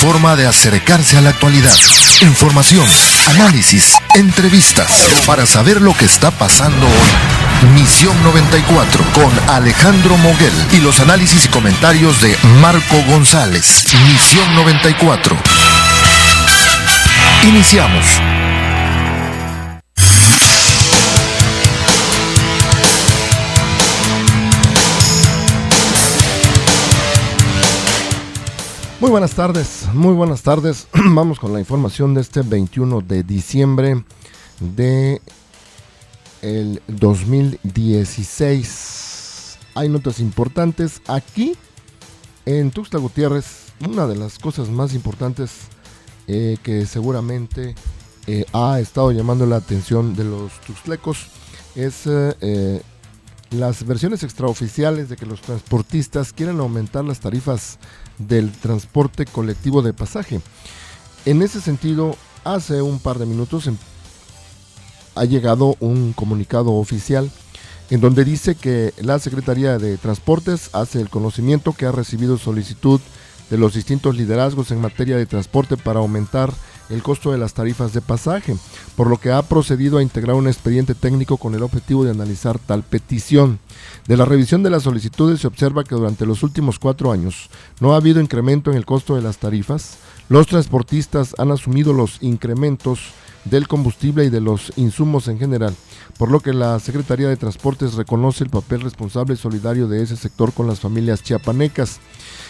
forma de acercarse a la actualidad. Información, análisis, entrevistas, para saber lo que está pasando hoy. Misión 94 con Alejandro Moguel y los análisis y comentarios de Marco González. Misión 94. Iniciamos. Muy buenas tardes. Vamos con la información de este 21 de diciembre de el 2016. Hay notas importantes aquí en Tuxtla Gutiérrez. Una de las cosas más importantes que seguramente ha estado llamando la atención de los tuxtlecos es las versiones extraoficiales de que los transportistas quieren aumentar las tarifas del transporte colectivo de pasaje. En ese sentido, hace un par de minutos ha llegado un comunicado oficial en donde dice que la Secretaría de Transportes hace el conocimiento que ha recibido solicitud de los distintos liderazgos en materia de transporte para aumentar el costo de las tarifas de pasaje, por lo que ha procedido a integrar un expediente técnico con el objetivo de analizar tal petición. De la revisión de las solicitudes se observa que durante los últimos 4 años no ha habido incremento en el costo de las tarifas. Los transportistas han asumido los incrementos del combustible y de los insumos en general, por lo que la Secretaría de Transportes reconoce el papel responsable y solidario de ese sector con las familias chiapanecas.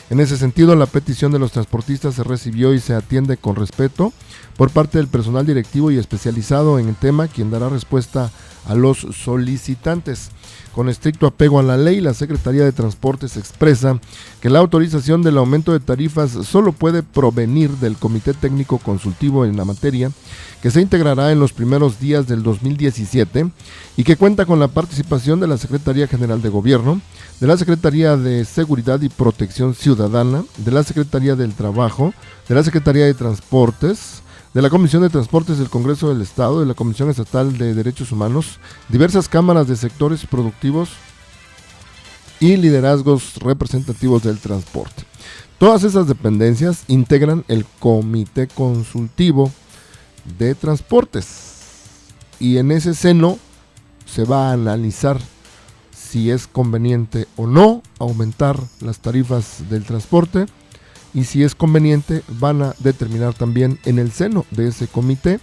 En ese sentido, la petición de los transportistas se recibió y se atiende con respeto por parte del personal directivo y especializado en el tema, quien dará respuesta a los solicitantes. Con estricto apego a la ley, la Secretaría de Transportes expresa que la autorización del aumento de tarifas solo puede provenir del Comité Técnico Consultivo en la materia, que se integrará en los primeros días del 2017 y que cuenta con la participación de la Secretaría General de Gobierno, de la Secretaría de Seguridad y Protección Ciudadana, de la Secretaría del Trabajo, de la Secretaría de Transportes, de la Comisión de Transportes del Congreso del Estado, de la Comisión Estatal de Derechos Humanos, diversas cámaras de sectores productivos y liderazgos representativos del transporte. Todas esas dependencias integran el Comité Consultivo de Transportes y en ese seno se va a analizar si es conveniente o no aumentar las tarifas del transporte, y si es conveniente van a determinar también en el seno de ese comité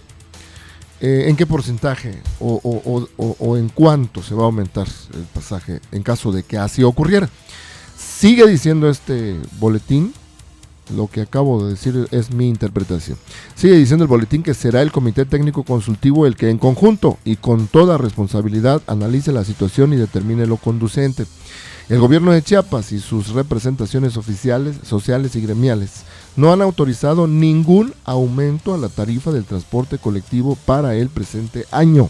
en qué porcentaje o en cuánto se va a aumentar el pasaje en caso de que así ocurriera. Sigue diciendo este boletín, lo que acabo de decir es mi interpretación. Sigue diciendo el boletín que será el Comité Técnico Consultivo el que en conjunto y con toda responsabilidad analice la situación y determine lo conducente. El gobierno de Chiapas y sus representaciones oficiales, sociales y gremiales no han autorizado ningún aumento a la tarifa del transporte colectivo para el presente año.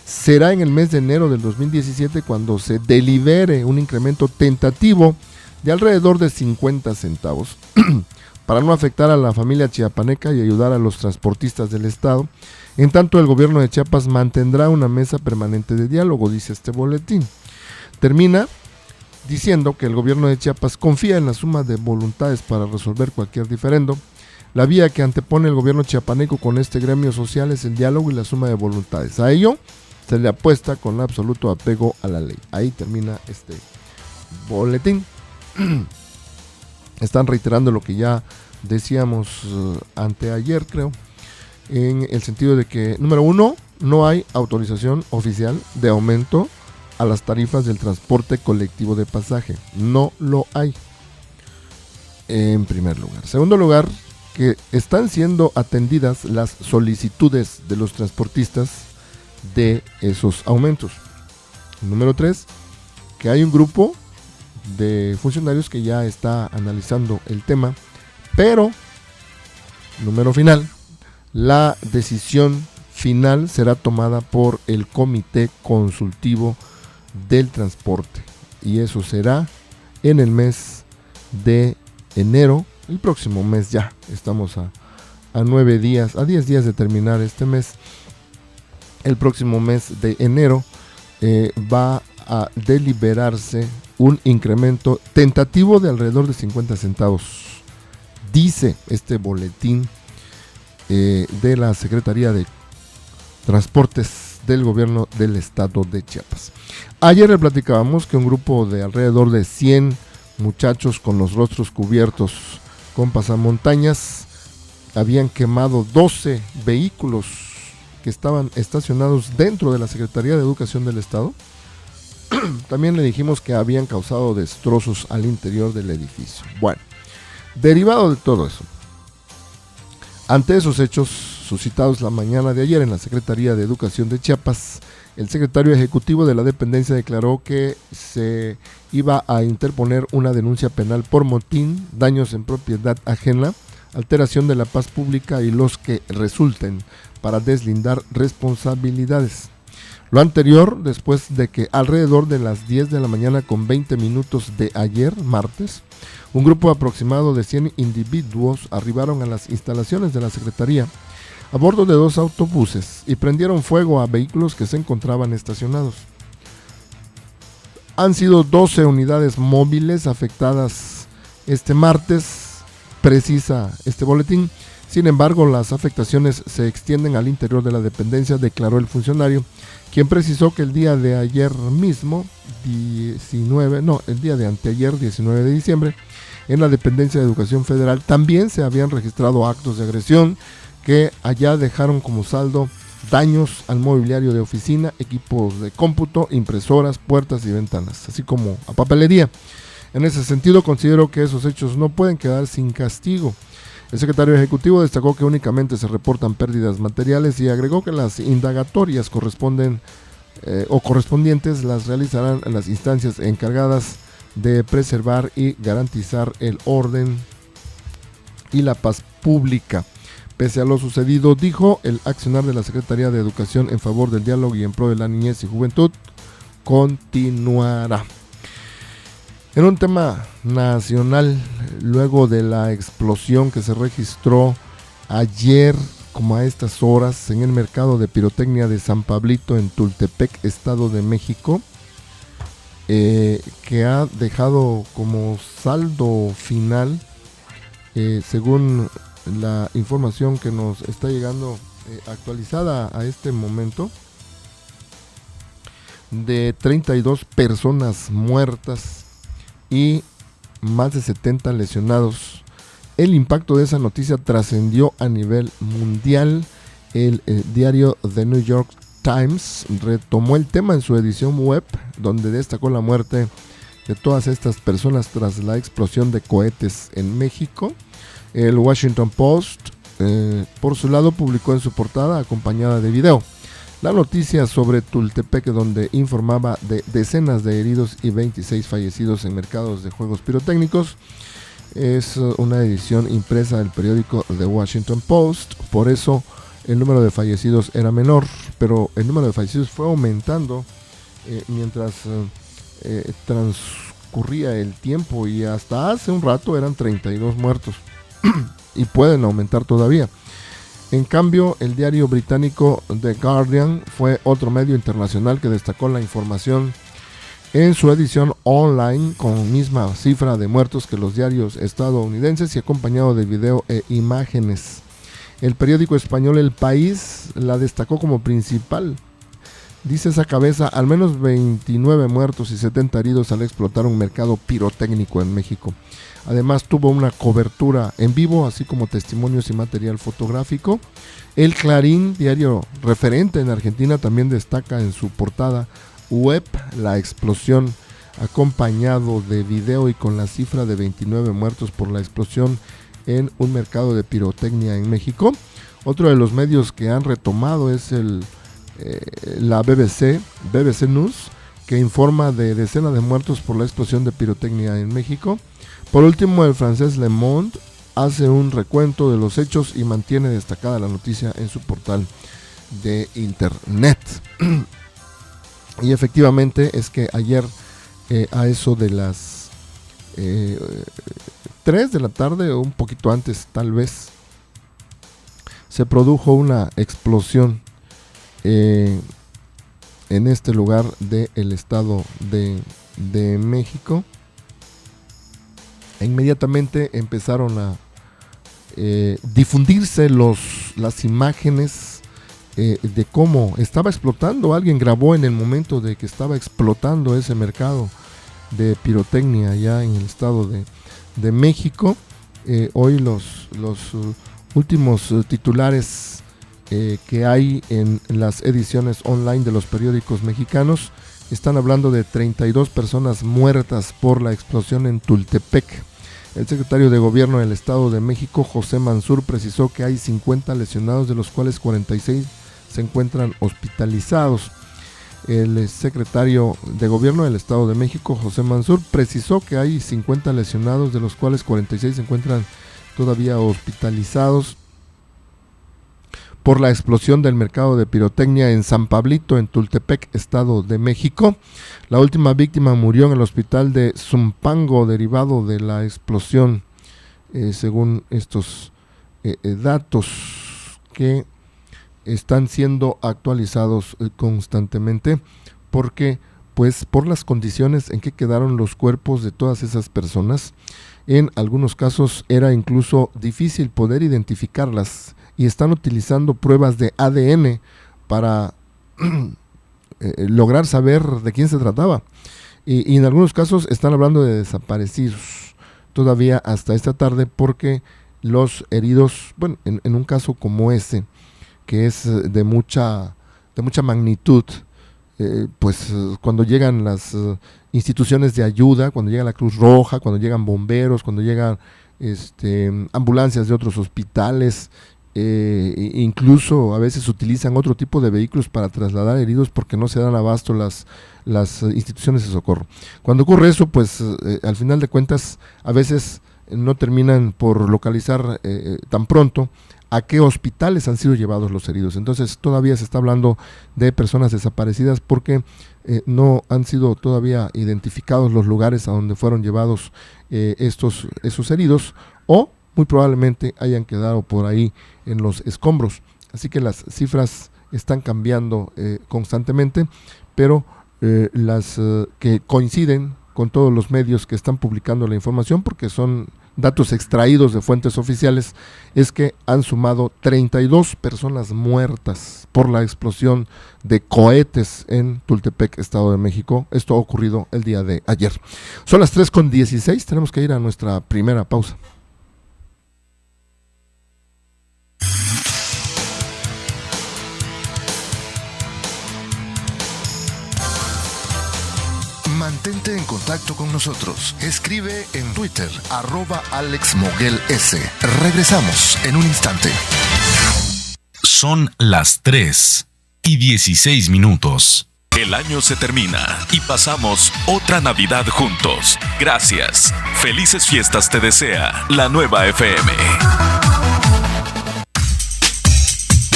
Será en el mes de enero del 2017 cuando se delibere un incremento tentativo de alrededor de 50 centavos para no afectar a la familia chiapaneca y ayudar a los transportistas del estado. En tanto, el gobierno de Chiapas mantendrá una mesa permanente de diálogo, dice este boletín. Termina diciendo que el gobierno de Chiapas confía en la suma de voluntades para resolver cualquier diferendo. La vía que antepone el gobierno chiapaneco con este gremio social es el diálogo y la suma de voluntades. A ello se le apuesta con absoluto apego a la ley. Ahí termina este boletín. Están reiterando lo que ya decíamos anteayer, creo, en el sentido de que, número 1, no hay autorización oficial de aumento a las tarifas del transporte colectivo de pasaje. No lo hay, en primer lugar. Segundo lugar, que están siendo atendidas las solicitudes de los transportistas de esos aumentos. Número 3, que hay un grupo de funcionarios que ya está analizando el tema, pero, número final, la decisión final será tomada por el Comité Consultivo del Transporte, y eso será en el mes de enero, el próximo mes. Ya estamos a 9 días, a 10 días de terminar este mes. El próximo mes de enero va a deliberarse un incremento tentativo de alrededor de 50 centavos dice este boletín de la Secretaría de Transportes del Gobierno del Estado de Chiapas. Ayer le platicábamos que un grupo de alrededor de 100 muchachos con los rostros cubiertos con pasamontañas habían quemado 12 vehículos que estaban estacionados dentro de la Secretaría de Educación del Estado. También le dijimos que habían causado destrozos al interior del edificio. Bueno, derivado de todo eso, ante esos hechos suscitados la mañana de ayer en la Secretaría de Educación de Chiapas, el secretario ejecutivo de la dependencia declaró que se iba a interponer una denuncia penal por motín, daños en propiedad ajena, alteración de la paz pública y los que resulten para deslindar responsabilidades. Lo anterior, después de que alrededor de las 10 de la mañana con 20 minutos de ayer, martes, un grupo aproximado de 100 individuos arribaron a las instalaciones de la Secretaría a bordo de 2 autobuses y prendieron fuego a vehículos que se encontraban estacionados. Han sido 12 unidades móviles afectadas este martes, precisa este boletín. Sin embargo, las afectaciones se extienden al interior de la dependencia, declaró el funcionario, quien precisó que el día de ayer mismo, el día de anteayer, 19 de diciembre, en la dependencia de Educación Federal también se habían registrado actos de agresión que allá dejaron como saldo daños al mobiliario de oficina, equipos de cómputo, impresoras, puertas y ventanas, así como a papelería. En ese sentido, considero que esos hechos no pueden quedar sin castigo. El secretario ejecutivo destacó que únicamente se reportan pérdidas materiales y agregó que las indagatorias correspondientes las realizarán en las instancias encargadas de preservar y garantizar el orden y la paz pública. Pese a lo sucedido, dijo, el accionar de la Secretaría de Educación en favor del diálogo y en pro de la niñez y juventud continuará. En un tema nacional, luego de la explosión que se registró ayer, como a estas horas, en el mercado de pirotecnia de San Pablito en Tultepec, Estado de México, que ha dejado como saldo final, según la información que nos está llegando actualizada a este momento, de 32 personas muertas y más de 70 lesionados. El impacto de esa noticia trascendió a nivel mundial. El diario The New York Times retomó el tema en su edición web, donde destacó la muerte de todas estas personas tras la explosión de cohetes en México. El Washington Post, por su lado, publicó en su portada, acompañada de video, la noticia sobre Tultepec, donde informaba de decenas de heridos y 26 fallecidos en mercados de juegos pirotécnicos. Es una edición impresa del periódico The Washington Post, por eso el número de fallecidos era menor, pero el número de fallecidos fue aumentando mientras transcurría el tiempo, y hasta hace un rato eran 32 muertos y pueden aumentar todavía. En cambio, el diario británico The Guardian fue otro medio internacional que destacó la información en su edición online con misma cifra de muertos que los diarios estadounidenses y acompañado de video e imágenes. El periódico español El País la destacó como principal. Dice esa cabeza, al menos 29 muertos y 70 heridos al explotar un mercado pirotécnico en México. Además tuvo una cobertura en vivo, así como testimonios y material fotográfico. El Clarín, diario referente en Argentina, también destaca en su portada web la explosión, acompañado de video y con la cifra de 29 muertos por la explosión en un mercado de pirotecnia en México. Otro de los medios que han retomado es la BBC News, que informa de decenas de muertos por la explosión de pirotecnia en México. Por último, el francés Le Monde hace un recuento de los hechos y mantiene destacada la noticia en su portal de internet. Y efectivamente es que ayer a eso de las 3 de la tarde o un poquito antes tal vez, se produjo una explosión en este lugar del Estado de México. E inmediatamente empezaron difundirse las imágenes de cómo estaba explotando. Alguien grabó en el momento de que estaba explotando ese mercado de pirotecnia allá en el estado de México. Hoy los últimos titulares que hay en las ediciones online de los periódicos mexicanos están hablando de 32 personas muertas por la explosión en Tultepec. El secretario de Gobierno del Estado de México, José Mansur, precisó que hay 50 lesionados, de los cuales 46 se encuentran hospitalizados. El secretario de Gobierno del Estado de México, José Mansur, precisó que hay 50 lesionados, de los cuales 46 se encuentran todavía hospitalizados por la explosión del mercado de pirotecnia en San Pablito, en Tultepec, Estado de México. La última víctima murió en el hospital de Zumpango derivado de la explosión, según estos datos que están siendo actualizados constantemente, porque pues por las condiciones en que quedaron los cuerpos de todas esas personas, en algunos casos era incluso difícil poder identificarlas, y están utilizando pruebas de ADN para lograr saber de quién se trataba, y en algunos casos están hablando de desaparecidos todavía hasta esta tarde, porque los heridos, bueno, en un caso como ese, que es de mucha magnitud, pues cuando llegan las instituciones de ayuda, cuando llega la Cruz Roja, cuando llegan bomberos, cuando llegan ambulancias de otros hospitales, incluso a veces utilizan otro tipo de vehículos para trasladar heridos porque no se dan abasto las instituciones de socorro. Cuando ocurre eso, pues al final de cuentas a veces no terminan por localizar tan pronto a qué hospitales han sido llevados los heridos. Entonces todavía se está hablando de personas desaparecidas porque no han sido todavía identificados los lugares a donde fueron llevados esos heridos, o muy probablemente hayan quedado por ahí en los escombros. Así que las cifras están cambiando constantemente, pero las que coinciden con todos los medios que están publicando la información, porque son datos extraídos de fuentes oficiales, es que han sumado 32 personas muertas por la explosión de cohetes en Tultepec, Estado de México. Esto ha ocurrido el día de ayer. Son las 3:16, tenemos que ir a nuestra primera pausa. Mantente en contacto con nosotros. Escribe en Twitter, @AlexMoguelS. Regresamos en un instante. Son las 3:16. El año se termina y pasamos otra Navidad juntos. Gracias. Felices fiestas te desea la Nueva FM.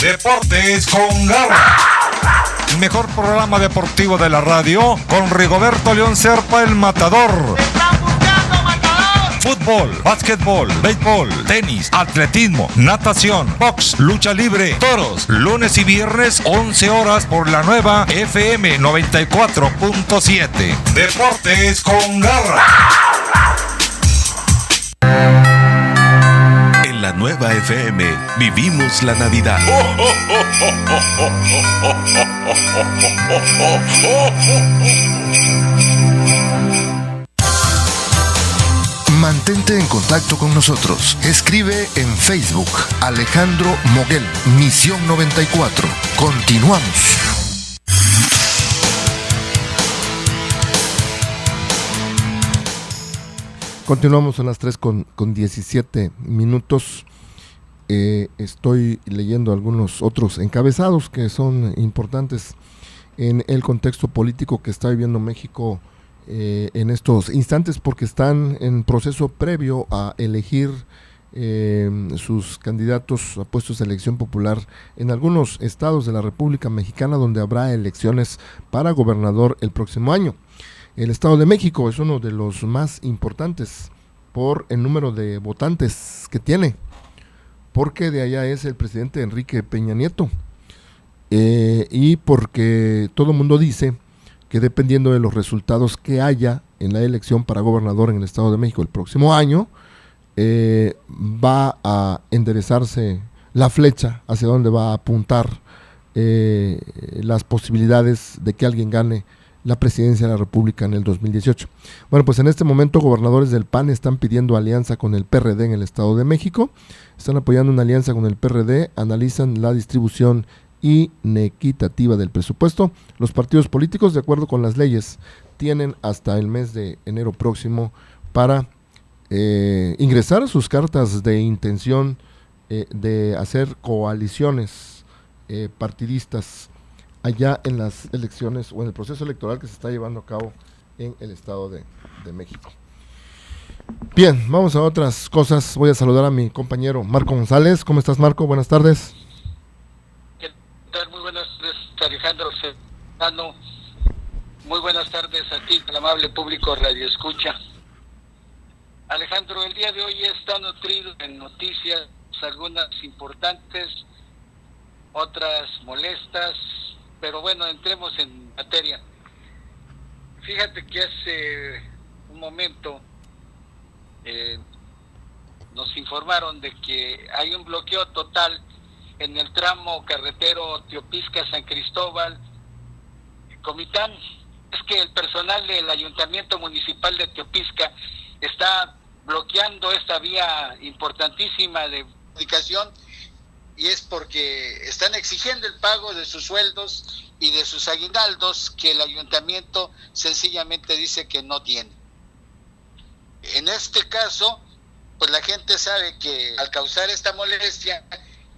Deportes con garra. El mejor programa deportivo de la radio, con Rigoberto León Serpa, el matador. Fútbol, básquetbol, béisbol, tenis, atletismo, natación, box, lucha libre, toros, lunes y viernes 11 horas por la Nueva FM 94.7. Deportes con garra. En la Nueva FM vivimos la Navidad. Mantente en contacto con nosotros. Escribe en Facebook, Alejandro Moguel, Misión 94. Continuamos. Continuamos a las 3:17. Estoy leyendo algunos otros encabezados que son importantes en el contexto político que está viviendo México en estos instantes, porque están en proceso previo a elegir sus candidatos a puestos de elección popular en algunos estados de la República Mexicana, donde habrá elecciones para gobernador el próximo año. El Estado de México es uno de los más importantes por el número de votantes que tiene, porque de allá es el presidente Enrique Peña Nieto, y porque todo el mundo dice que dependiendo de los resultados que haya en la elección para gobernador en el Estado de México el próximo año, va a enderezarse la flecha, hacia dónde va a apuntar las posibilidades de que alguien gane la presidencia de la República en el 2018. Bueno, pues en este momento gobernadores del PAN están pidiendo alianza con el PRD en el Estado de México, están apoyando una alianza con el PRD, analizan la distribución inequitativa del presupuesto. Los partidos políticos, de acuerdo con las leyes, tienen hasta el mes de enero próximo para ingresar sus cartas de intención de hacer coaliciones partidistas allá en las elecciones o en el proceso electoral que se está llevando a cabo en el Estado de México. Bien, vamos a otras cosas. Voy a saludar a mi compañero Marco González. ¿Cómo estás, Marco? Buenas tardes. ¿Qué tal? Muy buenas tardes, Alejandro Serrano. Muy buenas tardes a ti, el amable público Radio Escucha. Alejandro, el día de hoy está nutrido en noticias, algunas importantes, otras molestas, pero bueno, entremos en materia. Fíjate que hace un momento nos informaron de que hay un bloqueo total en el tramo carretero Teopisca-San Cristóbal, Comitán. Es que el personal del Ayuntamiento Municipal de Teopisca está bloqueando esta vía importantísima de comunicación, y es porque están exigiendo el pago de sus sueldos y de sus aguinaldos que el ayuntamiento sencillamente dice que no tiene. En este caso, pues la gente sabe que al causar esta molestia,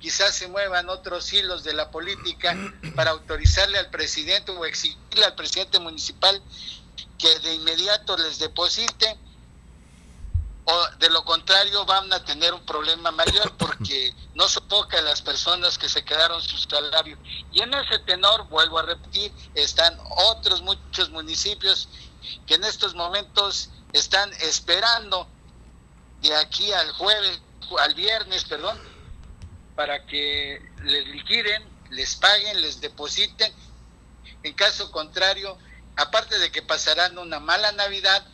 quizás se muevan otros hilos de la política para autorizarle al presidente o exigirle al presidente municipal que de inmediato les deposite, o de lo contrario van a tener un problema mayor, porque no son pocas las personas que se quedaron su salario. Y en ese tenor, vuelvo a repetir, están otros muchos municipios que en estos momentos están esperando de aquí al viernes, para que les liquiden, les paguen, les depositen. En caso contrario, aparte de que pasarán una mala Navidad,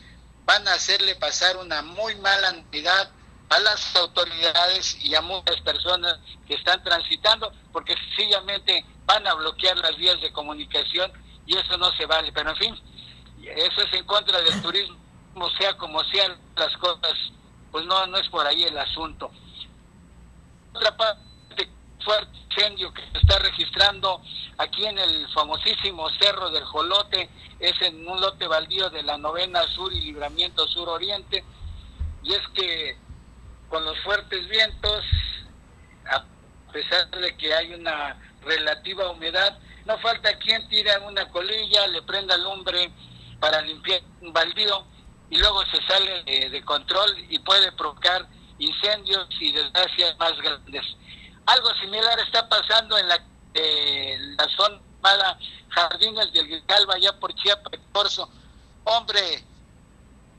van a hacerle pasar una muy mala Navidad a las autoridades y a muchas personas que están transitando, porque sencillamente van a bloquear las vías de comunicación y eso no se vale. Pero en fin, eso es en contra del turismo, sea como sean las cosas, pues no es por ahí el asunto. Otra parte, fuerte incendio que se está registrando aquí en el famosísimo Cerro del Jolote, es en un lote baldío de la 9ª Sur y Libramiento Sur Oriente, y es que con los fuertes vientos, a pesar de que hay una relativa humedad, no falta quien tire una colilla, le prenda lumbre para limpiar un baldío y luego se sale de control y puede provocar incendios y desgracias más grandes. Algo similar está pasando en la zona llamada Jardines del Grijalva, allá por Chiapas, Corzo. Hombre,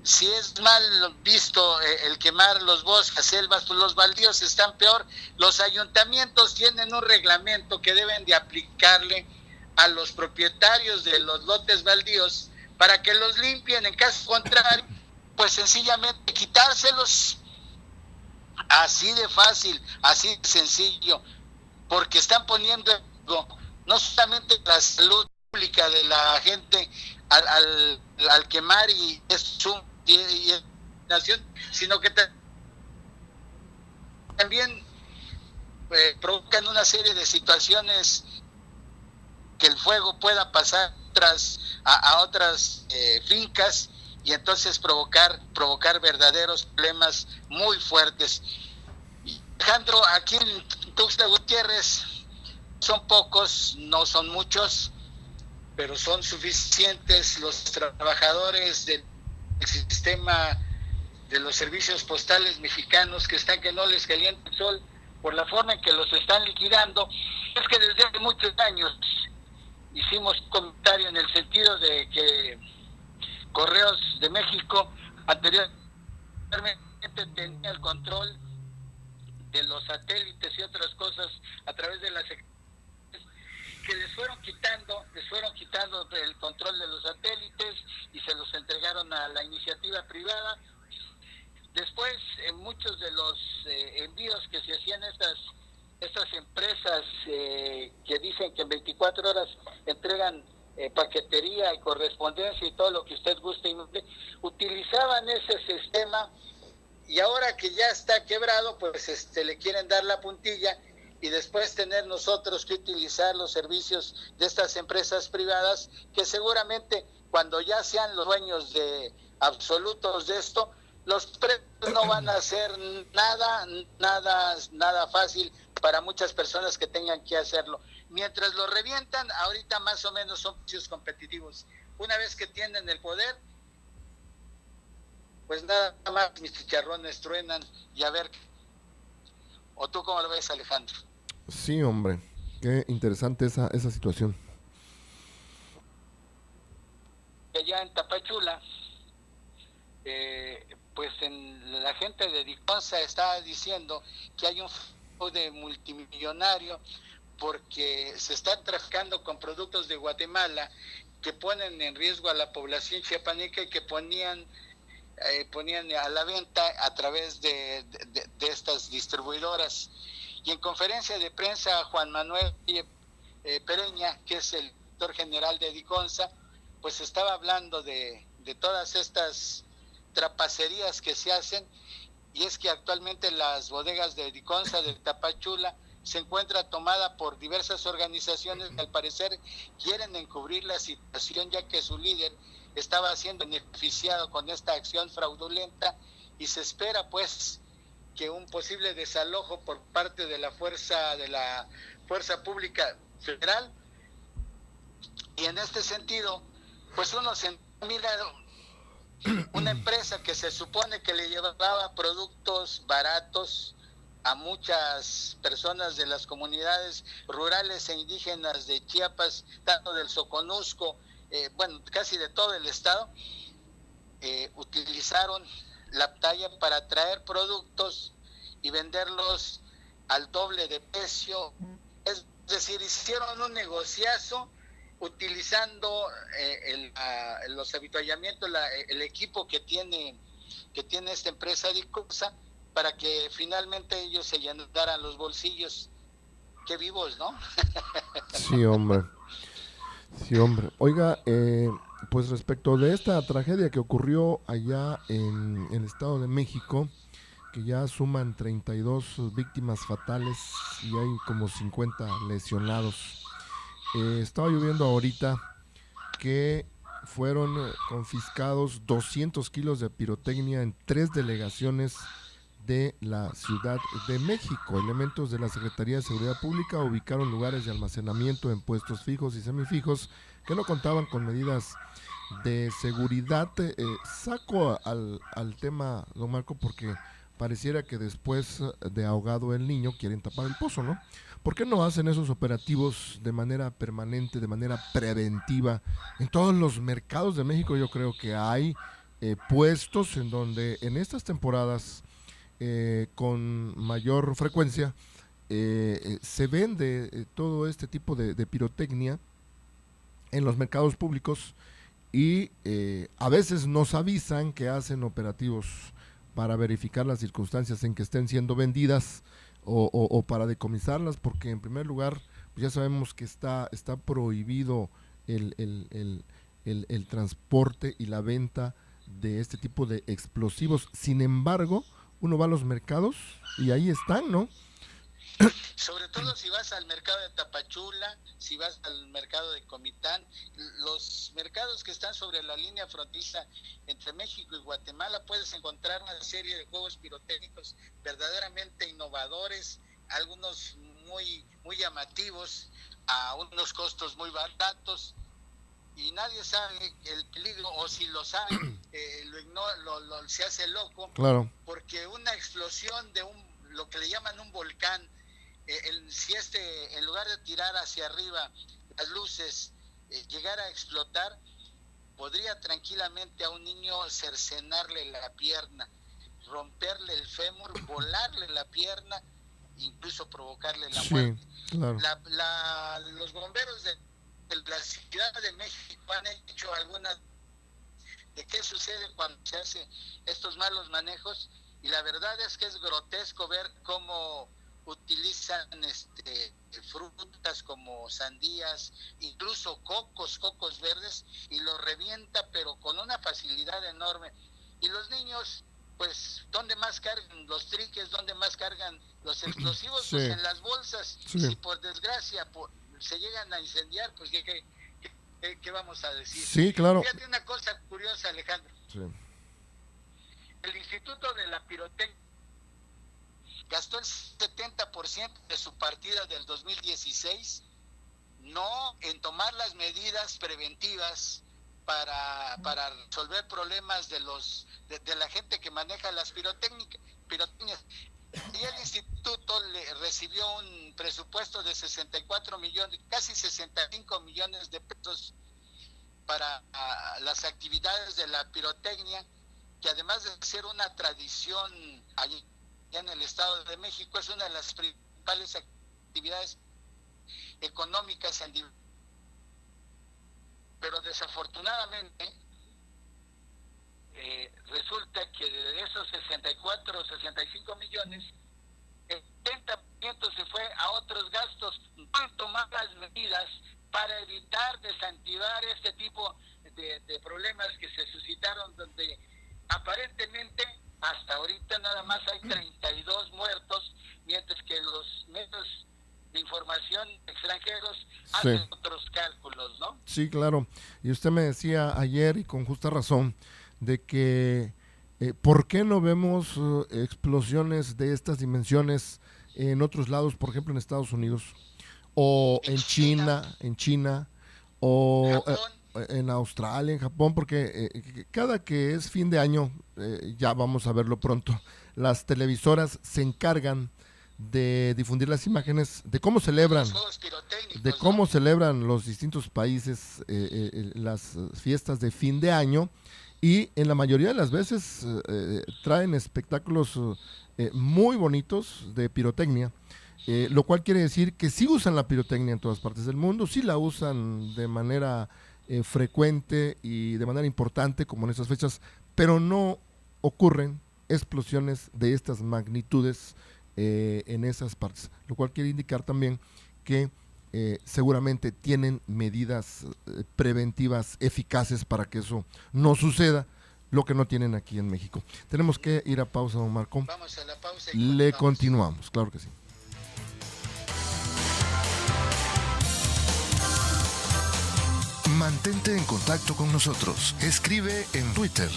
si es mal visto el quemar los bosques, selvas, pues los baldíos están peor. Los ayuntamientos tienen un reglamento que deben de aplicarle a los propietarios de los lotes baldíos para que los limpien. En caso contrario, pues sencillamente quitárselos. Así de fácil, así de sencillo, porque están poniendo no solamente la salud pública de la gente al quemar y nación, sino que también provocan una serie de situaciones que el fuego pueda pasar a otras fincas y entonces provocar verdaderos problemas muy fuertes. Alejandro, aquí en Tuxtla Gutiérrez son pocos, no son muchos, pero son suficientes los trabajadores del sistema de los servicios postales mexicanos que están que no les calienta el sol por la forma en que los están liquidando. Es que desde hace muchos años hicimos un comentario en el sentido de que Correos de México anteriormente tenía el control de los satélites y otras cosas a través de las que les fueron quitando el control de los satélites y se los entregaron a la iniciativa privada. Después, muchos de los envíos que se hacían estas empresas que dicen que en 24 horas entregan paquetería y correspondencia y todo lo que usted guste y guste, utilizaban ese sistema, y ahora que ya está quebrado, pues le quieren dar la puntilla y después tener nosotros que utilizar los servicios de estas empresas privadas, que seguramente cuando ya sean los dueños de absolutos de esto, los precios no van a ser nada fácil para muchas personas que tengan que hacerlo. Mientras lo revientan, ahorita más o menos son precios competitivos. Una vez que tienen el poder, pues nada más mis chicharrones truenan, y a ver, ¿o tú cómo lo ves, Alejandro? Sí, hombre, qué interesante esa situación. Allá en Tapachula, pues la gente de Diconsa estaba diciendo que hay un fraude multimillonario porque se están traficando con productos de Guatemala que ponen en riesgo a la población chiapaneca y que ponían a la venta a través de estas distribuidoras. Y en conferencia de prensa, Juan Manuel Pereña, que es el director general de Diconsa, pues estaba hablando de todas estas trapacerías que se hacen, y es que actualmente las bodegas de Diconsa de Tapachula se encuentra tomada por diversas organizaciones que al parecer quieren encubrir la situación, ya que su líder estaba siendo beneficiado con esta acción fraudulenta, y se espera pues que un posible desalojo por parte de la fuerza pública federal. Y en este sentido, pues uno se mira una empresa que se supone que le llevaba productos baratos a muchas personas de las comunidades rurales e indígenas de Chiapas, tanto del Soconusco, casi de todo el estado, utilizaron la talla para traer productos y venderlos al doble de precio. Es decir, hicieron un negociazo utilizando los avituallamientos, el equipo que tiene esta empresa Diconsa, para que finalmente ellos se llenaran los bolsillos. Qué vivos, ¿no? Sí, hombre. Sí, hombre. Oiga, pues respecto de esta tragedia que ocurrió allá en el Estado de México, que ya suman 32 víctimas fatales y hay como 50 lesionados. Estaba lloviendo ahorita que fueron confiscados 200 kilos de pirotecnia en 3 delegaciones de la Ciudad de México. Elementos de la Secretaría de Seguridad Pública ubicaron lugares de almacenamiento en puestos fijos y semifijos que no contaban con medidas de seguridad. Saco al tema, don Marco, porque pareciera que después de ahogado el niño quieren tapar el pozo, ¿no? ¿Por qué no hacen esos operativos de manera permanente, de manera preventiva? En todos los mercados de México yo creo que hay puestos en donde en estas temporadas con mayor frecuencia se vende todo este tipo de pirotecnia en los mercados públicos, y a veces nos avisan que hacen operativos para verificar las circunstancias en que estén siendo vendidas o para decomisarlas, porque en primer lugar pues ya sabemos que está prohibido el transporte y la venta de este tipo de explosivos. Sin embargo, uno va a los mercados y ahí están, ¿no? Sobre todo si vas al mercado de Tapachula, si vas al mercado de Comitán, los mercados que están sobre la línea fronteriza entre México y Guatemala, puedes encontrar una serie de juegos pirotécnicos verdaderamente innovadores, algunos muy llamativos, a unos costos muy baratos, y nadie sabe el peligro, o si lo sabe, se hace loco. Claro. Porque una explosión de lo que le llaman un volcán, si en lugar de tirar hacia arriba las luces, llegara a explotar, podría tranquilamente a un niño cercenarle la pierna, romperle el fémur, volarle la pierna, incluso provocarle la muerte. Claro. Los bomberos de la Ciudad de México han hecho algunas de qué sucede cuando se hacen estos malos manejos, y la verdad es que es grotesco ver cómo utilizan frutas como sandías, incluso cocos verdes, y los revienta pero con una facilidad enorme. Y los niños, pues, ¿dónde más cargan los triques? ¿Dónde más cargan los explosivos? Sí. Pues en las bolsas. Sí. Si por desgracia se llegan a incendiar, pues ¿qué vamos a decir? Sí, claro. Fíjate una cosa curiosa, Alejandro. Sí. El Instituto de la Pirotecnia gastó el 70% de su partida del 2016 no en tomar las medidas preventivas para resolver problemas de la gente que maneja las pirotecnias. Y el instituto recibió un presupuesto de 64 millones, casi 65 millones de pesos para las actividades de la pirotecnia, que además de ser una tradición allí en el Estado de México, es una de las principales actividades económicas pero desafortunadamente resulta que de esos 64 o 65 millones, el 70% se fue a otros gastos. No han tomado las medidas para evitar desactivar este tipo de problemas que se suscitaron, donde aparentemente hasta ahorita nada más hay 32 muertos, mientras que los medios de información extranjeros hacen otros cálculos, ¿no? Sí, claro. Y usted me decía ayer, y con justa razón, de que ¿por qué no vemos explosiones de estas dimensiones en otros lados, por ejemplo en Estados Unidos, o en China, o en Australia, en Japón? Porque cada que es fin de año, ya vamos a verlo pronto, las televisoras se encargan de difundir las imágenes de cómo celebran, celebran los distintos países las fiestas de fin de año, y en la mayoría de las veces traen espectáculos muy bonitos de pirotecnia, lo cual quiere decir que sí usan la pirotecnia en todas partes del mundo, sí la usan de manera frecuente y de manera importante como en estas fechas, pero no ocurren explosiones de estas magnitudes en esas partes, lo cual quiere indicar también que seguramente tienen medidas preventivas eficaces para que eso no suceda, lo que no tienen aquí en México. Tenemos que ir a pausa, don Marco. Vamos a la pausa y le continuamos, claro que sí. Mantente en contacto con nosotros. Escribe en Twitter,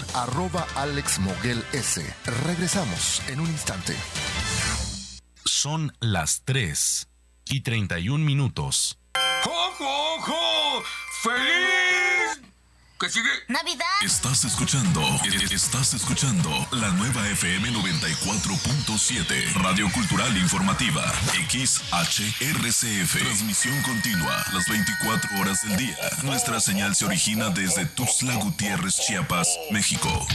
@AlexMoguelS. Regresamos en un instante. Son las 3:31. ¡Jo, jo! ¡Feliz! ¿Qué sigue? ¡Navidad! Estás escuchando la nueva FM 94.7, Radio Cultural Informativa, XHRCF. Transmisión continua, las 24 horas del día. Nuestra señal se origina desde Tuxtla Gutiérrez, Chiapas, México.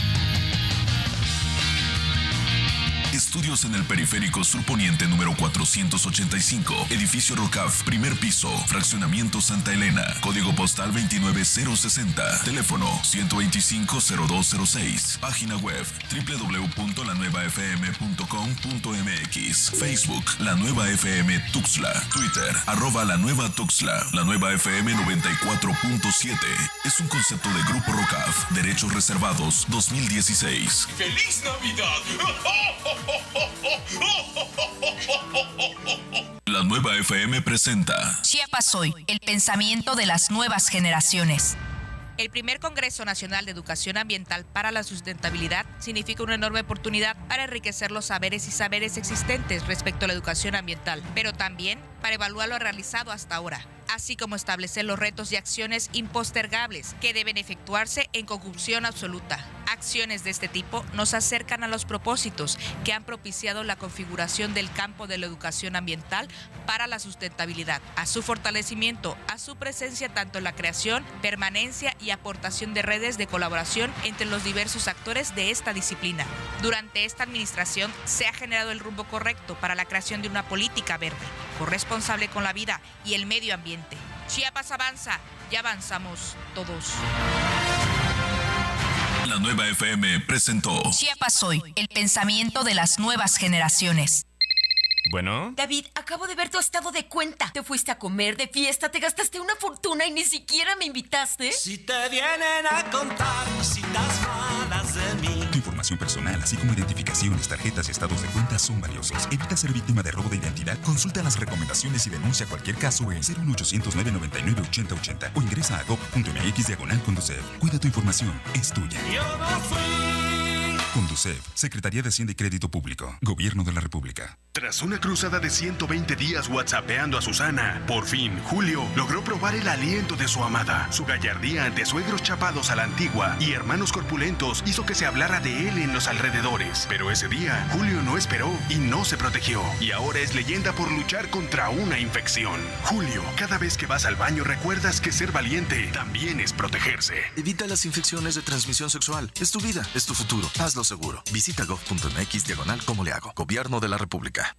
Estudios en el Periférico Surponiente número 485, Edificio Rocaf, primer piso, Fraccionamiento Santa Elena, Código Postal 29060, Teléfono 125-0206, Página web www.lanuevafm.com.mx, Facebook La Nueva FM Tuxtla, Twitter @La Nueva Tuxtla. La Nueva FM 94.7 es un concepto de Grupo Rocaf, Derechos Reservados 2016. ¡Feliz Navidad! La Nueva FM presenta Chiapas Hoy, el pensamiento de las nuevas generaciones. El primer Congreso Nacional de Educación Ambiental para la Sustentabilidad significa una enorme oportunidad para enriquecer los saberes y saberes existentes respecto a la educación ambiental, pero también para evaluar lo realizado hasta ahora, así como establecer los retos y acciones impostergables que deben efectuarse en conjunción absoluta. Acciones de este tipo nos acercan a los propósitos que han propiciado la configuración del campo de la educación ambiental para la sustentabilidad, a su fortalecimiento, a su presencia tanto en la creación, permanencia y aportación de redes de colaboración entre los diversos actores de esta disciplina. Durante esta administración se ha generado el rumbo correcto para la creación de una política verde, corresponsable con la vida y el medio ambiente. Chiapas avanza, ya avanzamos todos. La Nueva FM presentó Chiapas Hoy, el pensamiento de las nuevas generaciones. Bueno. David, acabo de ver tu estado de cuenta. Te fuiste a comer, de fiesta, te gastaste una fortuna y ni siquiera me invitaste. Si te vienen a contar cositas malas de mí. Tu información personal, así como identificaciones, tarjetas y estados de cuenta son valiosos. Evita ser víctima de robo de identidad. Consulta las recomendaciones y denuncia cualquier caso en 01800-999-8080 o ingresa a gov.mx/Conducef. Cuida tu información, es tuya. Yo no fui. Conducef, Secretaría de Hacienda y Crédito Público, Gobierno de la República. Tras una cruzada de 120 días whatsappeando a Susana, por fin, Julio logró probar el aliento de su amada. Su gallardía ante suegros chapados a la antigua y hermanos corpulentos hizo que se hablara de él en los alrededores. Pero ese día, Julio no esperó y no se protegió. Y ahora es leyenda por luchar contra una infección. Julio, cada vez que vas al baño recuerdas que ser valiente también es protegerse. Evita las infecciones de transmisión sexual. Es tu vida, es tu futuro. Hazlo seguro. Visita gov.mx/cómo le hago. Gobierno de la República.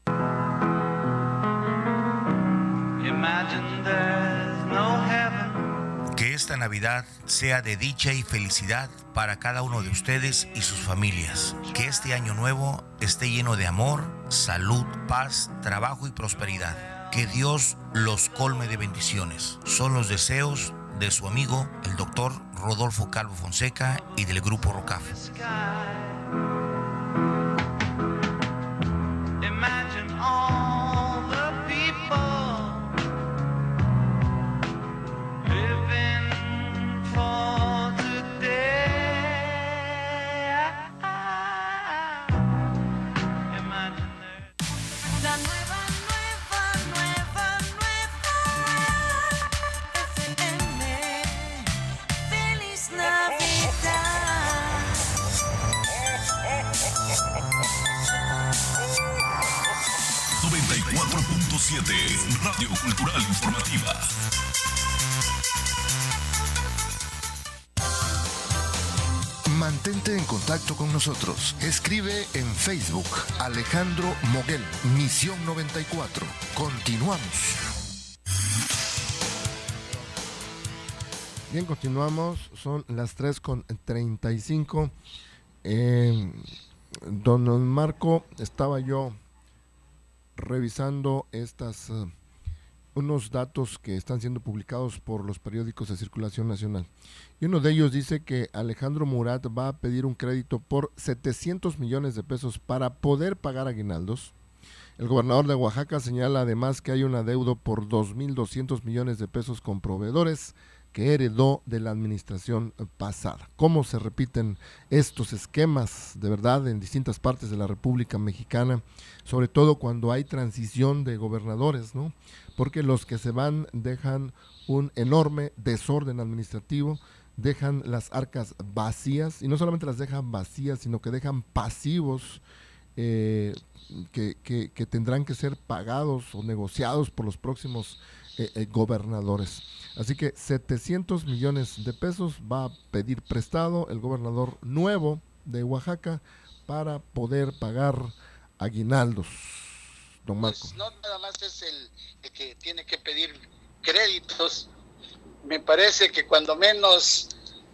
Que esta Navidad sea de dicha y felicidad para cada uno de ustedes y sus familias. Que este año nuevo esté lleno de amor, salud, paz, trabajo y prosperidad. Que Dios los colme de bendiciones. Son los deseos de su amigo, el doctor Rodolfo Calvo Fonseca y del Grupo ROCAF. Feliz Navidad. 94.7 Radio Cultural Informativa. Mantente en contacto con nosotros. Escribe en Facebook Alejandro Moguel, Misión 94. Continuamos. Bien, continuamos. Son las 3:35. Don Marco, estaba yo revisando unos datos que están siendo publicados por los periódicos de circulación nacional. Y uno de ellos dice que Alejandro Murat va a pedir un crédito por 700 millones de pesos para poder pagar aguinaldos. El gobernador de Oaxaca señala además que hay un adeudo por 2.200 millones de pesos con proveedores que heredó de la administración pasada. ¿Cómo se repiten estos esquemas de verdad en distintas partes de la República Mexicana? Sobre todo cuando hay transición de gobernadores, ¿no? Porque los que se van dejan un enorme desorden administrativo, dejan las arcas vacías, y no solamente las dejan vacías, sino que dejan pasivos que tendrán que ser pagados o negociados por los próximos gobernadores. Así que 700 millones de pesos va a pedir prestado el gobernador nuevo de Oaxaca para poder pagar aguinaldos. Don Marco. Pues no nada más es el que tiene que pedir créditos. Me parece que cuando menos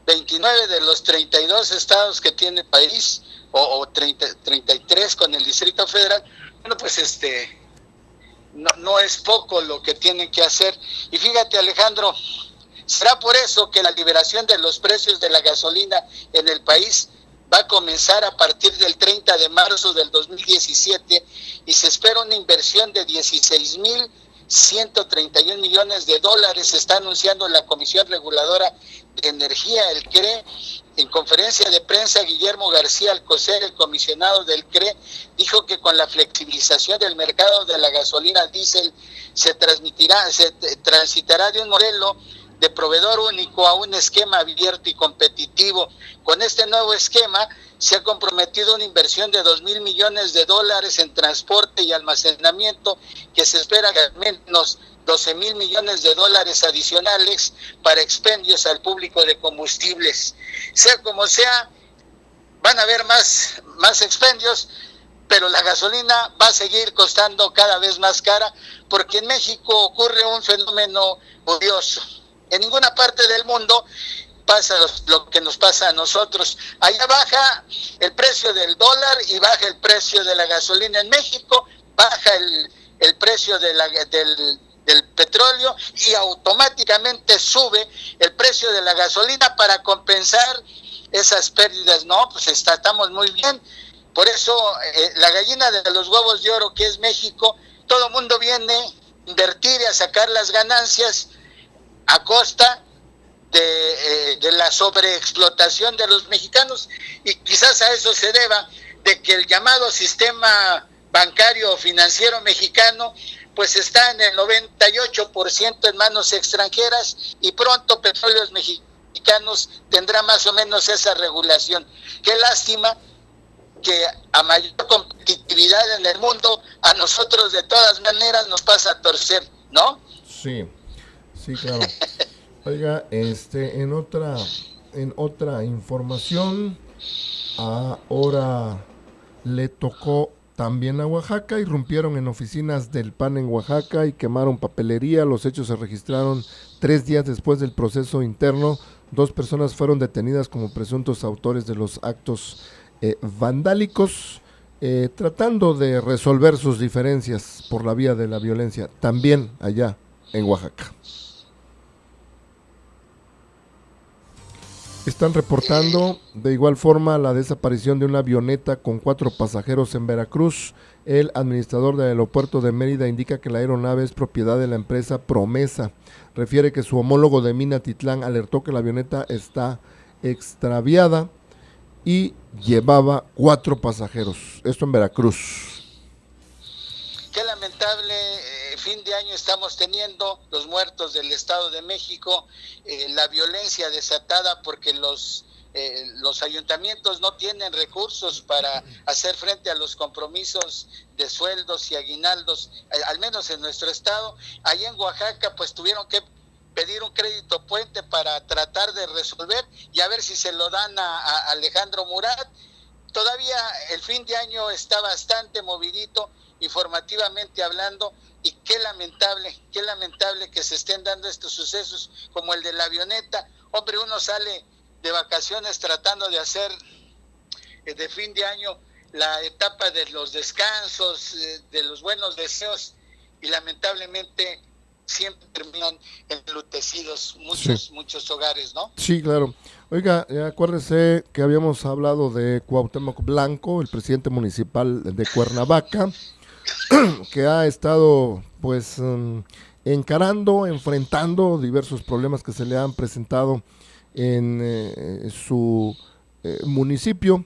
29 de los 32 estados que tiene el país, o 33 con el Distrito Federal, bueno, pues no es poco lo que tienen que hacer. Y fíjate, Alejandro, será por eso que la liberación de los precios de la gasolina en el país va a comenzar a partir del 30 de marzo del 2017 y se espera una inversión de 16.131 millones de dólares, está anunciando la Comisión Reguladora de Energía, el CRE. En conferencia de prensa, Guillermo García Alcocer, el comisionado del CRE, dijo que con la flexibilización del mercado de la gasolina diésel se transitará de un modelo de proveedor único a un esquema abierto y competitivo. Con este nuevo esquema se ha comprometido una inversión de 2.000 millones de dólares en transporte y almacenamiento, que se espera que al menos 12.000 millones de dólares adicionales para expendios al público de combustibles. Sea como sea, van a haber más expendios, pero la gasolina va a seguir costando cada vez más cara, porque en México ocurre un fenómeno curioso. En ninguna parte del mundo pasa lo que nos pasa a nosotros. Allá baja el precio del dólar y baja el precio de la gasolina en México, baja el precio del petróleo y automáticamente sube el precio de la gasolina para compensar esas pérdidas. No, pues estamos muy bien. Por eso la gallina de los huevos de oro que es México, todo el mundo viene a invertir y a sacar las ganancias a costa de la sobreexplotación de los mexicanos, y quizás a eso se deba de que el llamado sistema bancario o financiero mexicano pues está en el 98% en manos extranjeras, y pronto Petróleos Mexicanos tendrá más o menos esa regulación. Qué lástima que a mayor competitividad en el mundo, a nosotros de todas maneras nos pasa a torcer, ¿no? Sí, claro. Oiga, en otra información, ahora le tocó también a Oaxaca. Irrumpieron en oficinas del PAN en Oaxaca y quemaron papelería. Los hechos se registraron 3 días después del proceso interno. 2 personas fueron detenidas como presuntos autores de los actos vandálicos, tratando de resolver sus diferencias por la vía de la violencia, también allá en Oaxaca. Están reportando de igual forma la desaparición de una avioneta con 4 pasajeros en Veracruz. El administrador del aeropuerto de Mérida indica que la aeronave es propiedad de la empresa Promesa. Refiere que su homólogo de Minatitlán alertó que la avioneta está extraviada y llevaba 4 pasajeros. Esto en Veracruz. Qué lamentable fin de año estamos teniendo, los muertos del Estado de México, la violencia desatada porque los ayuntamientos no tienen recursos para hacer frente a los compromisos de sueldos y aguinaldos, al menos en nuestro estado. Allí en Oaxaca pues tuvieron que pedir un crédito puente para tratar de resolver y a ver si se lo dan a Alejandro Murat. Todavía el fin de año está bastante movidito informativamente hablando, y qué lamentable que se estén dando estos sucesos como el de la avioneta. Hombre, uno sale de vacaciones tratando de hacer de fin de año la etapa de los descansos, de los buenos deseos, y lamentablemente siempre terminan enlutecidos muchos hogares, ¿no? Sí, claro. Oiga, acuérdese que habíamos hablado de Cuauhtémoc Blanco, el presidente municipal de Cuernavaca, que ha estado pues enfrentando diversos problemas que se le han presentado en su municipio,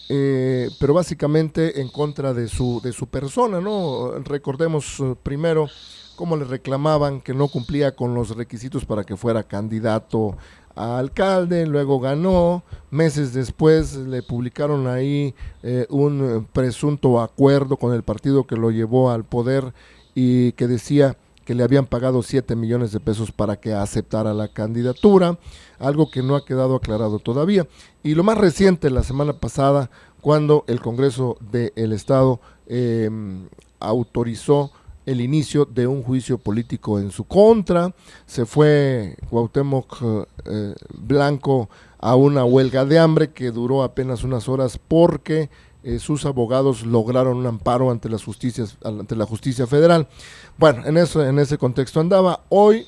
pero básicamente en contra de su persona, ¿no? Recordemos primero cómo le reclamaban que no cumplía con los requisitos para que fuera candidato a alcalde, luego ganó, meses después le publicaron ahí un presunto acuerdo con el partido que lo llevó al poder y que decía que le habían pagado 7 millones de pesos para que aceptara la candidatura, algo que no ha quedado aclarado todavía. Y lo más reciente, la semana pasada, cuando el Congreso del Estado autorizó el inicio de un juicio político en su contra, se fue Cuauhtémoc Blanco a una huelga de hambre que duró apenas unas horas porque sus abogados lograron un amparo ante la justicia federal. Bueno, en ese contexto andaba. Hoy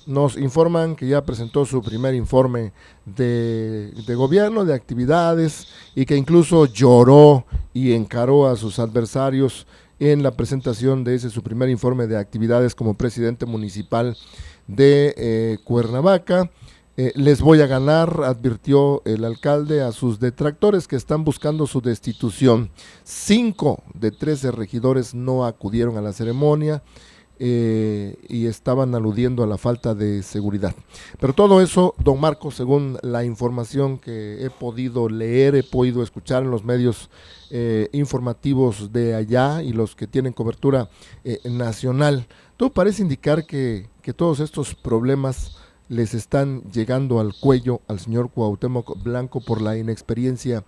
nos informan que ya presentó su primer informe de gobierno, de actividades, y que incluso lloró y encaró a sus adversarios en la presentación de ese su primer informe de actividades como presidente municipal de Cuernavaca. Les voy a ganar, advirtió el alcalde a sus detractores que están buscando su destitución. 5 de 13 regidores no acudieron a la ceremonia y estaban aludiendo a la falta de seguridad. Pero todo eso, don Marco, según la información que he podido leer, he podido escuchar en los medios informativos de allá y los que tienen cobertura nacional, todo parece indicar que todos estos problemas les están llegando al cuello al señor Cuauhtémoc Blanco por la inexperiencia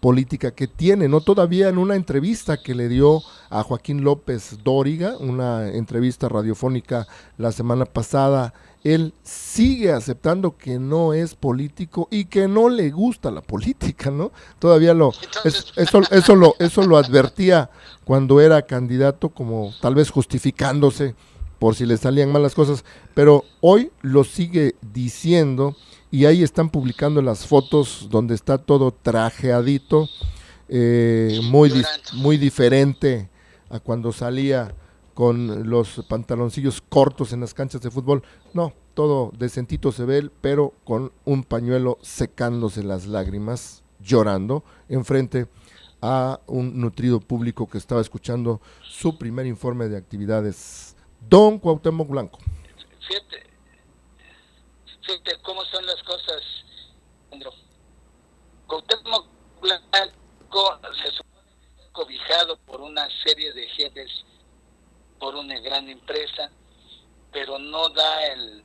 política que tiene, ¿no? Todavía en una entrevista que le dio a Joaquín López Dóriga, una entrevista radiofónica la semana pasada. Él sigue aceptando que no es político y que no le gusta la política, ¿no? Todavía eso lo advertía cuando era candidato, como tal vez justificándose por si le salían mal las cosas, pero hoy lo sigue diciendo, y ahí están publicando las fotos donde está todo trajeadito, muy diferente a cuando salía con los pantaloncillos cortos en las canchas de fútbol. No, todo decentito se ve él, pero con un pañuelo secándose las lágrimas, llorando, enfrente a un nutrido público que estaba escuchando su primer informe de actividades. Don Cuauhtémoc Blanco. Fíjate cómo son las cosas, Andro. Cuauhtémoc Blanco se supone cobijado por una serie de jefes, por una gran empresa, pero no da el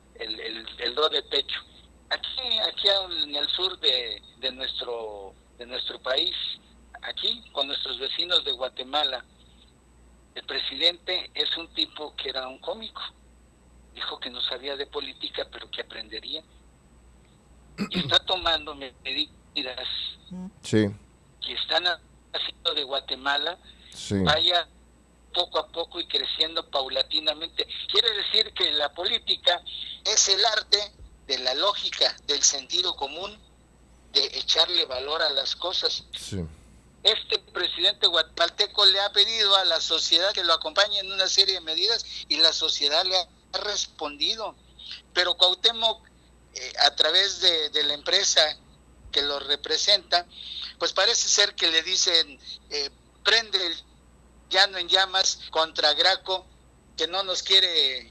do de pecho. Aquí en el sur de nuestro país, aquí con nuestros vecinos de Guatemala, el presidente es un tipo que era un cómico. Dijo que no sabía de política, pero que aprendería. Y está tomando medidas que están haciendo de Guatemala vaya poco a poco y creciendo paulatinamente. Quiere decir que la política es el arte de la lógica, del sentido común, de echarle valor a las cosas. Este presidente guatemalteco le ha pedido a la sociedad que lo acompañe en una serie de medidas y la sociedad le ha respondido. Pero Cuauhtémoc, a través de la empresa que lo representa, pues parece ser que le dicen, prende el llano en llamas contra Graco, que no nos quiere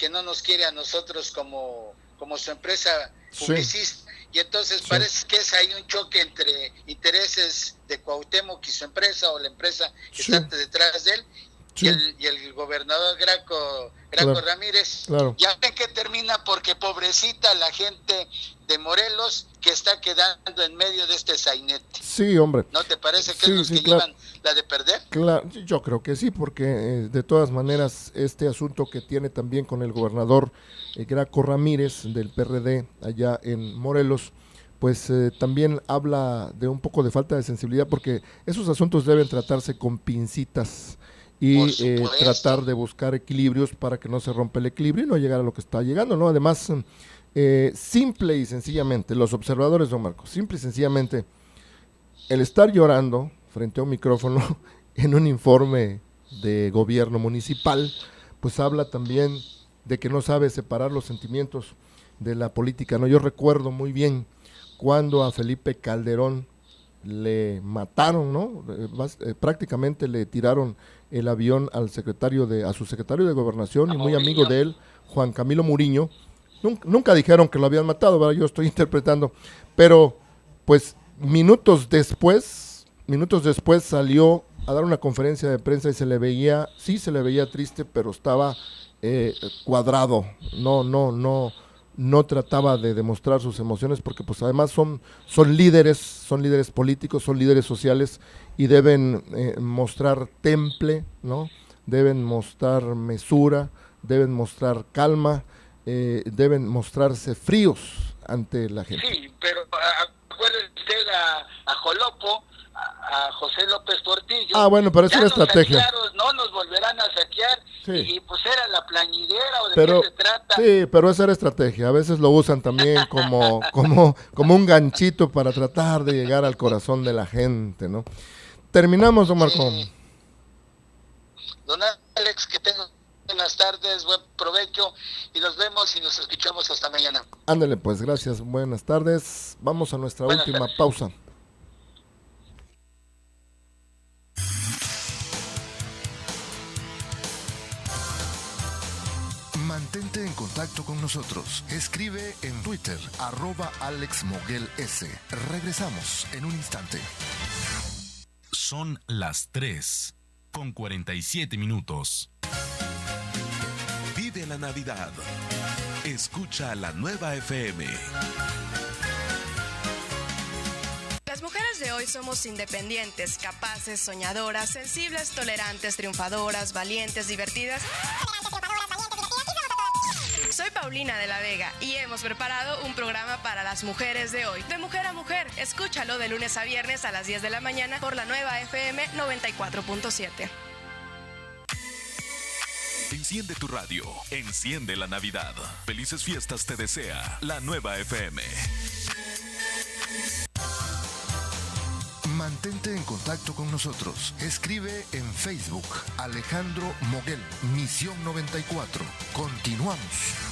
a nosotros como su empresa publicista. Y entonces parece que es ahí un choque entre intereses de Cuauhtémoc y su empresa, o la empresa que está detrás de él, y el gobernador Graco Ramírez. Ya ven que termina, porque pobrecita la gente de Morelos que está quedando en medio de este sainete. Sí, hombre. ¿No te parece que es los que llevan la de perder? Claro, yo creo que sí, porque de todas maneras este asunto que tiene también con el gobernador Graco Ramírez del PRD allá en Morelos, pues también habla de un poco de falta de sensibilidad, porque esos asuntos deben tratarse con pincitas y tratar de buscar equilibrios para que no se rompa el equilibrio y no llegar a lo que está llegando, ¿no? Además, simple y sencillamente, los observadores, don Marcos, simple y sencillamente, el estar llorando frente a un micrófono en un informe de gobierno municipal, pues habla también de que no sabe separar los sentimientos de la política, ¿no? Yo recuerdo muy bien cuando a Felipe Calderón le mataron, ¿no? Prácticamente le tiraron el avión a su secretario de Gobernación y muy amigo de él, Juan Camilo Muriño. Nunca dijeron que lo habían matado, ¿verdad? Yo estoy interpretando, pero pues minutos después salió a dar una conferencia de prensa y se le veía triste, pero estaba cuadrado, no trataba de demostrar sus emociones, porque pues además son líderes políticos, son líderes sociales, y deben mostrar temple, ¿no? Deben mostrar mesura, deben mostrar calma, deben mostrarse fríos ante la gente. Sí, pero acuérdese usted a Jolopo, a José López Portillo. Bueno, pero esa era estrategia. Saquearon, no nos volverán a saquear, y pues era la plañidera, o de qué se trata. Sí, pero esa era estrategia. A veces lo usan también como un ganchito para tratar de llegar al corazón de la gente, ¿no? Terminamos, don Marco. Don Alex, que tenga buenas tardes, buen provecho, y nos vemos y nos escuchamos hasta mañana. Ándale, pues, gracias, buenas tardes. Vamos a nuestra última pausa. Mantente en contacto con nosotros. Escribe en Twitter, @AlexMoguelS. Regresamos en un instante. Son las 3:47. Vive la Navidad. Escucha la Nueva FM. Las mujeres de hoy hoy somos independientes, capaces, soñadoras, sensibles, tolerantes, triunfadoras, valientes, divertidas. Soy Paulina de la Vega y hemos preparado un programa para las mujeres de hoy. De mujer a mujer, escúchalo de lunes a viernes a las 10 de la mañana por la nueva FM 94.7. Enciende tu radio, enciende la Navidad. Felices fiestas te desea la nueva FM. Mantente en contacto con nosotros. Escribe en Facebook Alejandro Moguel, Misión 94. Continuamos.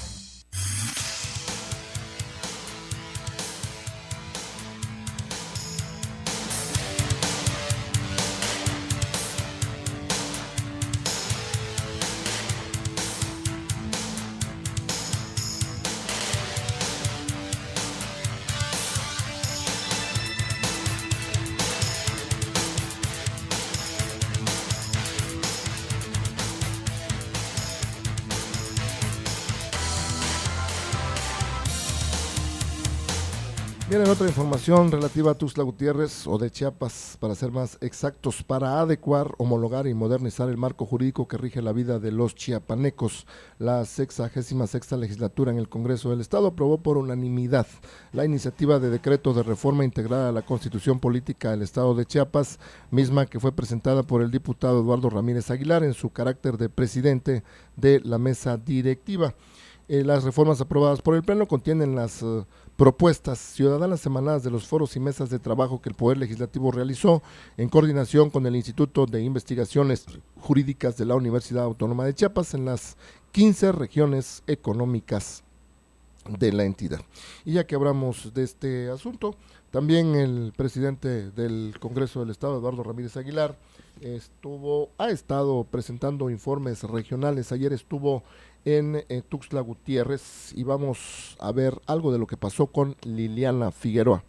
Bien, en otra información relativa a Tuxtla Gutiérrez o de Chiapas, para ser más exactos, para adecuar, homologar y modernizar el marco jurídico que rige la vida de los chiapanecos, la 66ª legislatura en el Congreso del Estado aprobó por unanimidad la iniciativa de decreto de reforma integral a la Constitución Política del Estado de Chiapas, misma que fue presentada por el diputado Eduardo Ramírez Aguilar en su carácter de presidente de la mesa directiva. Las reformas aprobadas por el Pleno contienen las propuestas ciudadanas emanadas de los foros y mesas de trabajo que el Poder Legislativo realizó en coordinación con el Instituto de Investigaciones Jurídicas de la Universidad Autónoma de Chiapas en las 15 regiones económicas de la entidad. Y ya que hablamos de este asunto, también el presidente del Congreso del Estado, Eduardo Ramírez Aguilar, ha estado presentando informes regionales. Ayer estuvo en Tuxtla Gutiérrez y vamos a ver algo de lo que pasó con Liliana Figueroa.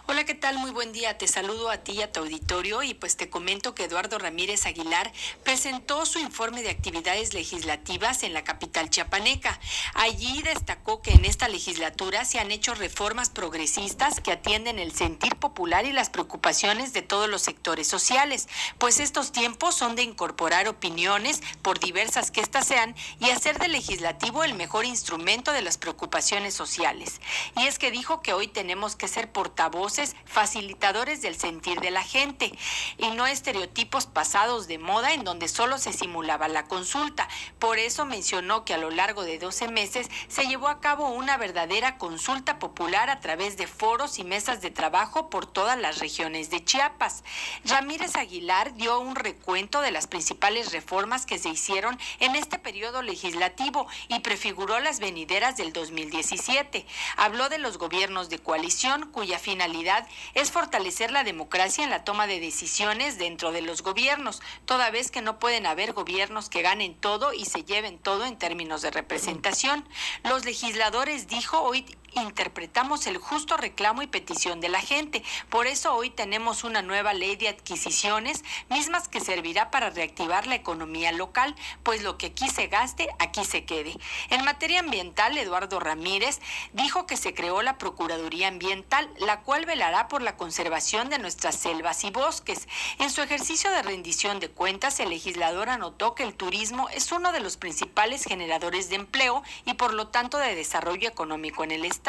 Hola, ¿qué tal? Muy buen día. Te saludo a ti y a tu auditorio y pues te comento que Eduardo Ramírez Aguilar presentó su informe de actividades legislativas en la capital chiapaneca. Allí destacó que en esta legislatura se han hecho reformas progresistas que atienden el sentir popular y las preocupaciones de todos los sectores sociales, pues estos tiempos son de incorporar opiniones, por diversas que éstas sean, y hacer del legislativo el mejor instrumento de las preocupaciones sociales. Y es que dijo que hoy tenemos que ser portavoces, facilitadores del sentir de la gente y no estereotipos pasados de moda en donde solo se simulaba la consulta. Por eso mencionó que a lo largo de 12 meses se llevó a cabo una verdadera consulta popular a través de foros y mesas de trabajo por todas las regiones de Chiapas. Ramírez Aguilar dio un recuento de las principales reformas que se hicieron en este periodo legislativo y prefiguró las venideras del 2017. Habló de los gobiernos de coalición cuya finalidad es fortalecer la democracia en la toma de decisiones dentro de los gobiernos, toda vez que no pueden haber gobiernos que ganen todo y se lleven todo en términos de representación. Los legisladores, dijo, hoy interpretamos el justo reclamo y petición de la gente. Por eso hoy tenemos una nueva ley de adquisiciones, mismas que servirá para reactivar la economía local, pues lo que aquí se gaste, aquí se quede. En materia ambiental, Eduardo Ramírez dijo que se creó la Procuraduría Ambiental, la cual velará por la conservación de nuestras selvas y bosques. En su ejercicio de rendición de cuentas, el legislador anotó que el turismo es uno de los principales generadores de empleo y por lo tanto de desarrollo económico en el Estado.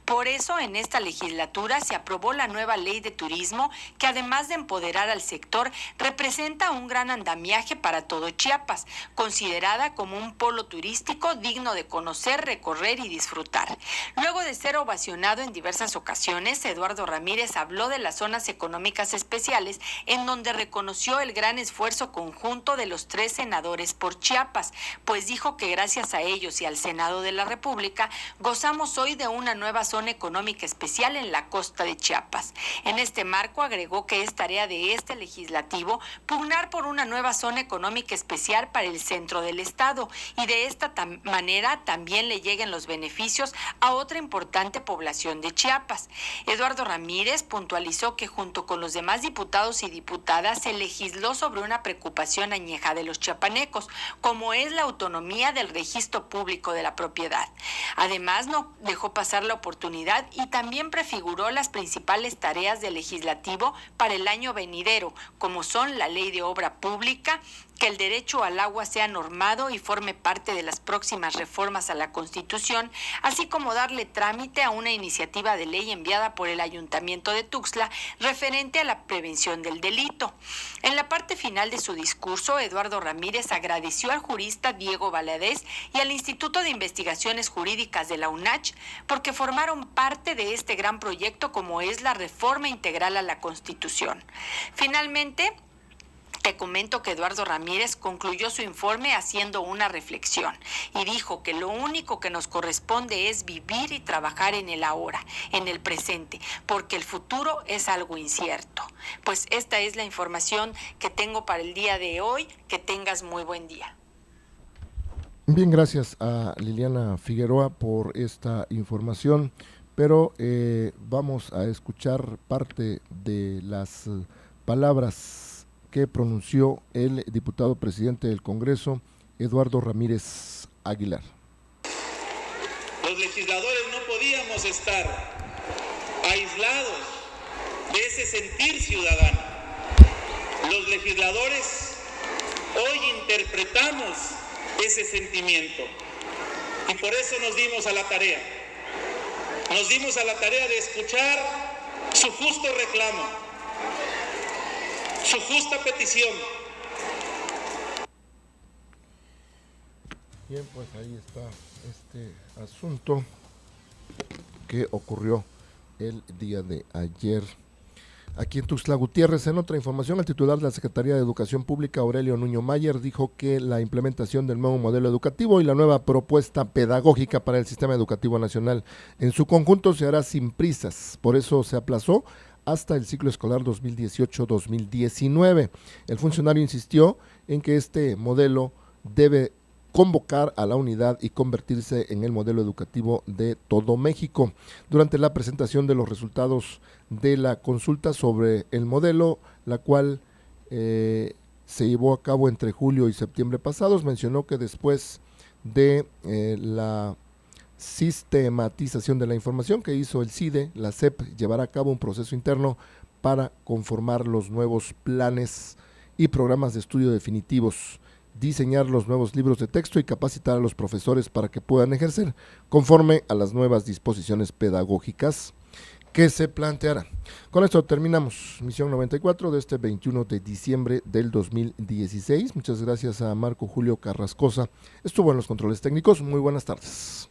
Por eso, en esta legislatura se aprobó la nueva ley de turismo que, además de empoderar al sector, representa un gran andamiaje para todo Chiapas, considerada como un polo turístico digno de conocer, recorrer y disfrutar. Luego de ser ovacionado en diversas ocasiones, Eduardo Ramírez habló de las zonas económicas especiales, en donde reconoció el gran esfuerzo conjunto de los 3 senadores por Chiapas, pues dijo que gracias a ellos y al Senado de la República gozamos hoy de una nueva zona económica especial en la costa de Chiapas. En este marco agregó que es tarea de este legislativo pugnar por una nueva zona económica especial para el centro del estado y de esta manera también le lleguen los beneficios a otra importante población de Chiapas. Eduardo Ramírez puntualizó que junto con los demás diputados y diputadas se legisló sobre una preocupación añeja de los chiapanecos, como es la autonomía del registro público de la propiedad. Además, no dejó pasar la oportunidad y también prefiguró las principales tareas del legislativo para el año venidero, como son la ley de obra pública, que el derecho al agua sea normado y forme parte de las próximas reformas a la Constitución, así como darle trámite a una iniciativa de ley enviada por el Ayuntamiento de Tuxtla referente a la prevención del delito. En la parte final de su discurso, Eduardo Ramírez agradeció al jurista Diego Valadez y al Instituto de Investigaciones Jurídicas de la UNACH porque formaron parte de este gran proyecto como es la reforma integral a la Constitución. Finalmente, te comento que Eduardo Ramírez concluyó su informe haciendo una reflexión y dijo que lo único que nos corresponde es vivir y trabajar en el ahora, en el presente, porque el futuro es algo incierto. Pues esta es la información que tengo para el día de hoy. Que tengas muy buen día. Bien, gracias a Liliana Figueroa por esta información, pero vamos a escuchar parte de las palabras que pronunció el diputado presidente del Congreso, Eduardo Ramírez Aguilar. Los legisladores no podíamos estar aislados de ese sentir ciudadano. Los legisladores hoy interpretamos ese sentimiento y por eso nos dimos a la tarea. Nos dimos a la tarea de escuchar su justo reclamo, su justa petición. Bien, pues ahí está este asunto que ocurrió el día de ayer aquí en Tuxtla Gutiérrez. En otra información, el titular de la Secretaría de Educación Pública, Aurelio Nuño Mayer, dijo que la implementación del nuevo modelo educativo y la nueva propuesta pedagógica para el sistema educativo nacional en su conjunto se hará sin prisas. Por eso se aplazó hasta el ciclo escolar 2018-2019. El funcionario insistió en que este modelo debe convocar a la unidad y convertirse en el modelo educativo de todo México. Durante la presentación de los resultados de la consulta sobre el modelo, la cual se llevó a cabo entre julio y septiembre pasados, mencionó que después de la sistematización de la información que hizo el CIDE, la SEP llevará a cabo un proceso interno para conformar los nuevos planes y programas de estudio definitivos, diseñar los nuevos libros de texto y capacitar a los profesores para que puedan ejercer conforme a las nuevas disposiciones pedagógicas que se plantearán. Con esto terminamos Misión 94 de este 21 de diciembre del 2016. Muchas gracias a Marco Julio Carrascosa. Estuvo en los controles técnicos. Muy buenas tardes.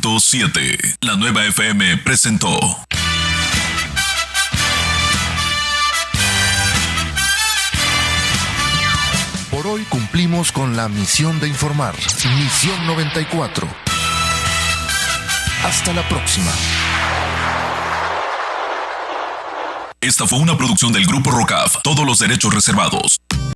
.7. La Nueva FM presentó Por hoy cumplimos con la misión de informar. Misión 94. Hasta la próxima. Esta fue una producción del Grupo Rocaf. Todos los derechos reservados.